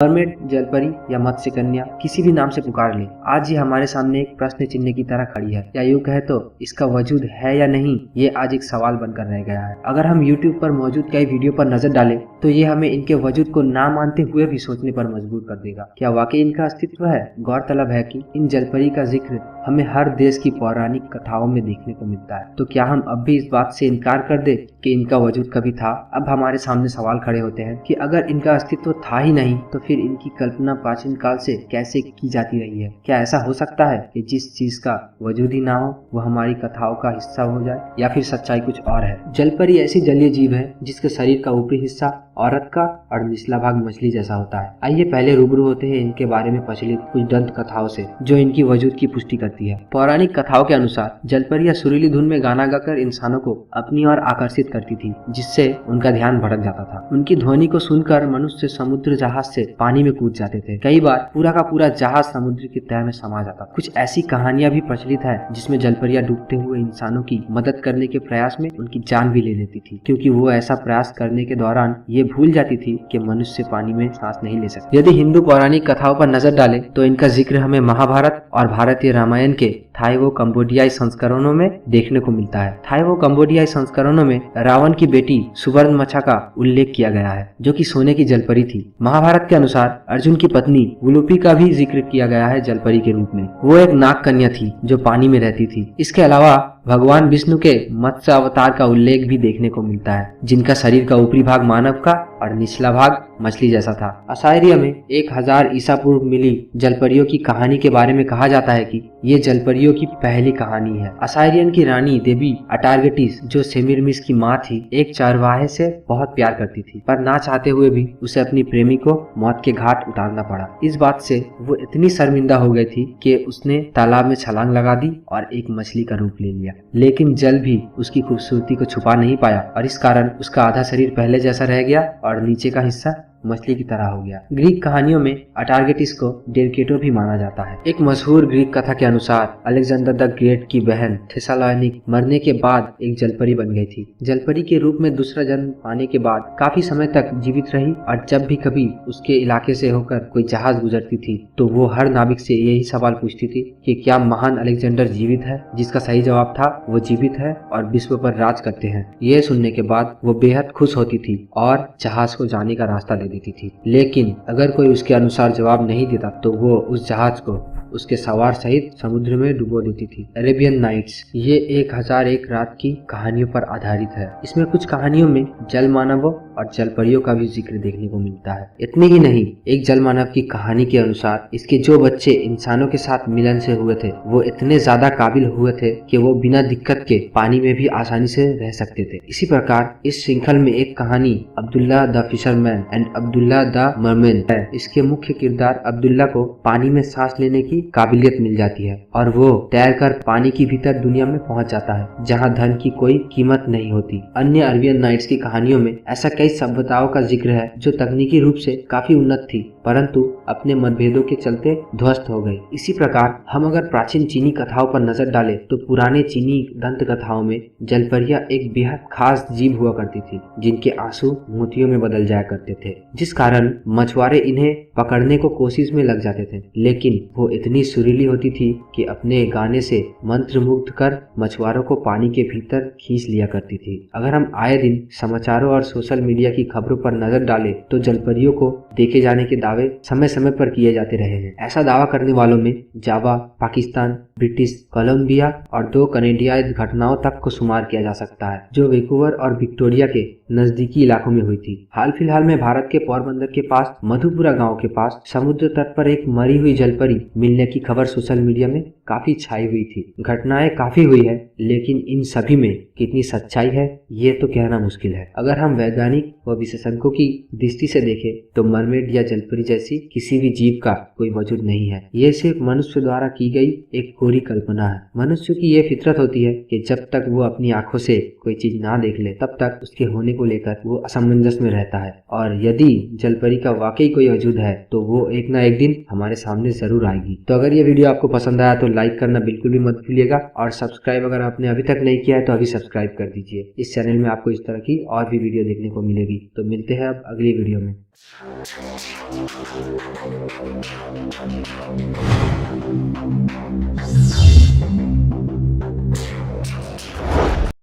Mermaid, जलपरी या मत्स्य कन्या किसी भी नाम से पुकार ले, आज ये हमारे सामने एक प्रश्न चिन्ह की तरह खड़ी है। या यूं कहे तो इसका वजूद है या नहीं, ये आज एक सवाल बनकर रह गया है। अगर हम YouTube पर मौजूद कई वीडियो पर नजर डालें तो ये हमें इनके वजूद को ना मानते हुए भी सोचने पर मजबूर कर देगा। क्या वाकई इनका अस्तित्व है? गौरतलब है कि इन जलपरी का जिक्र हमें हर देश की पौराणिक कथाओं में देखने को मिलता है। तो क्या हम अब भी इस बात से इनकार कर दे कि इनका वजूद कभी था? अब हमारे सामने सवाल खड़े होते हैं कि अगर इनका अस्तित्व था ही नहीं तो फिर इनकी कल्पना प्राचीन काल से कैसे की जाती रही है? क्या ऐसा हो सकता है कि जिस चीज का वजूद ही ना हो वह हमारी कथाओं का हिस्सा हो जाए, या फिर सच्चाई कुछ और है? जलपरी ऐसी जलीय जीव है जिसके शरीर का ऊपरी हिस्सा औरत का और निचला भाग मछली जैसा होता है। आइए पहले रूबरू होते हैं इनके बारे में प्रचलित कुछ दंत कथाओं से जो इनकी वजूद की पुष्टि करती है। पौराणिक कथाओं के अनुसार जलपरियां सुरीली धुन में गाना गाकर इंसानों को अपनी ओर आकर्षित करती थी, जिससे उनका ध्यान भटक जाता था। उनकी ध्वनि को सुनकर मनुष्य समुद्र जहाज से पानी में कूद जाते थे। कई बार पूरा का पूरा जहाज समुद्र की तह में समा जाता था। कुछ ऐसी कहानियां भी प्रचलित है जिसमें जलपरियां डूबते हुए इंसानों की मदद करने के प्रयास में उनकी जान भी ले लेती थी, क्योंकि वो ऐसा प्रयास करने के दौरान ये भूल जाती थी कि मनुष्य पानी में सांस नहीं ले सकते। यदि हिंदू पौराणिक कथाओं पर नजर डालें तो इनका जिक्र हमें महाभारत और भारतीय रामायण के थाईवो कंबोडियाई संस्करणों में देखने को मिलता है। थाईवो कंबोडियाई संस्करणों में रावण की बेटी सुवर्णमछा का उल्लेख किया गया है, जो कि सोने की जलपरी थी। महाभारत के अनुसार अर्जुन की पत्नी उलूपी का भी जिक्र किया गया है जलपरी के रूप में। वो एक नाग कन्या थी जो पानी में रहती थी। इसके अलावा भगवान विष्णु के मत्स्य अवतार का उल्लेख भी देखने को मिलता है, जिनका शरीर का ऊपरी भाग मानव का और निचला भाग मछली जैसा था। असायरिया में 1000 ईसा पूर्व मिली जलपरियों की कहानी के बारे में कहा जाता है कि ये जलपरियों की पहली कहानी है। असायरियन की रानी देवी अटारगटिस, जो सेमिरमिस की माँ थी, एक चरवाहे से बहुत प्यार करती थी, पर ना चाहते हुए भी उसे अपनी प्रेमी को मौत के घाट उतारना पड़ा। इस बात से वो इतनी शर्मिंदा हो गई थी कि उसने तालाब में छलांग लगा दी और एक मछली का रूप ले लिया। लेकिन जल भी उसकी खूबसूरती को छुपा नहीं पाया और इस कारण उसका आधा शरीर पहले जैसा रह गया और नीचे का हिस्सा मछली की तरह हो गया। ग्रीक कहानियों में अटारगटिस को डेरकेटो भी माना जाता है। एक मशहूर ग्रीक कथा के अनुसार अलेक्जेंडर द ग्रेट की बहन थेसालोनिक मरने के बाद एक जलपरी बन गई थी। जलपरी के रूप में दूसरा जन्म पाने के बाद काफी समय तक जीवित रही और जब भी कभी उसके इलाके से होकर कोई जहाज गुजरती थी तो वो हर नाविक से यही सवाल पूछती थी कि क्या महान अलेक्जेंडर जीवित है, जिसका सही जवाब था वो जीवित है और विश्व पर राज करते हैं। ये सुनने के बाद वो बेहद खुश होती थी और जहाज को जाने का रास्ता देती थी। लेकिन अगर कोई उसके अनुसार जवाब नहीं देता तो वो उस जहाज को उसके सवार सहित समुद्र में डुबो देती थी। अरेबियन नाइट्स ये 1001 रात की कहानियों पर आधारित है। इसमें कुछ कहानियों में जल मानवों और जलपरियों का भी जिक्र देखने को मिलता है। इतने ही नहीं, एक जल मानव की कहानी के अनुसार इसके जो बच्चे इंसानों के साथ मिलन से हुए थे वो इतने ज्यादा काबिल हुए थे कि वो बिना दिक्कत के पानी में भी आसानी से रह सकते थे। इसी प्रकार इस श्रृंखल में एक कहानी Abdullah the fisherman and Abdullah the merman है। इसके मुख्य किरदार अब्दुल्ला को पानी में सांस लेने की काबिलियत मिल जाती है और वो तैरकर पानी की भीतर दुनिया में पहुंच जाता है, जहां धन की कोई कीमत नहीं होती। अन्य अरेबियन नाइट्स की कहानियों में ऐसा कई सभ्यताओं का जिक्र है जो तकनीकी रूप से काफी उन्नत थी, परंतु अपने मतभेदों के चलते ध्वस्त हो गई। इसी प्रकार हम अगर प्राचीन चीनी कथाओं पर नजर डालें तो पुराने चीनी दंत कथाओं में जलपरियां एक बेहद खास जीव हुआ करती थी, जिनके आंसू मोतियों में बदल जाया करते थे, जिस कारण मछुआरे इन्हें पकड़ने को कोशिश में लग जाते थे। लेकिन वो इतनी सुरीली होती थी कि अपने गाने से मंत्रमुग्ध कर मछुआरों को पानी के भीतर खींच लिया करती थी। अगर हम आए दिन समाचारों और सोशल मीडिया की खबरों पर नजर डालें तो जलपरियों को देखे जाने के दावे समय समय पर किए जाते रहे हैं। ऐसा दावा करने वालों में जावा, पाकिस्तान, ब्रिटिश कोलंबिया और 2 कनेडियाई घटनाओं तक को शुमार किया जा सकता है, जो वैंकूवर और विक्टोरिया के नजदीकी इलाकों में हुई थी। हाल फिलहाल में भारत के पोरबंदर के पास मधुपुरा गांव के पास समुद्र तट पर एक मरी हुई जलपरी मिलने की खबर सोशल मीडिया में काफी छाई हुई थी। घटनाएं काफी हुई है, लेकिन इन सभी में कितनी सच्चाई है ये तो कहना मुश्किल है। अगर हम वैज्ञानिक व विशेषज्ञों की दृष्टि से देखें तो मरमेड या जलपरी जैसी किसी भी जीव का कोई वजूद नहीं है। ये सिर्फ मनुष्य द्वारा की गई एक कोरी कल्पना है। मनुष्य की ये फितरत होती है कि जब तक वो अपनी आंखों से कोई चीज ना देख ले तब तक उसके होने को लेकर वो असमंजस में रहता है, और यदि जलपरी का वाकई कोई वजूद है तो वो एक ना एक दिन हमारे सामने जरूर आएगी। तो अगर ये वीडियो आपको पसंद आया तो लाइक करना बिल्कुल भी मत भूलिएगा, और सब्सक्राइब अगर आपने अभी तक नहीं किया है तो अभी सब्सक्राइब कर दीजिए। इस चैनल में आपको इस तरह की और भी वीडियो देखने को मिलेगी। तो मिलते हैं अब अगली वीडियो में।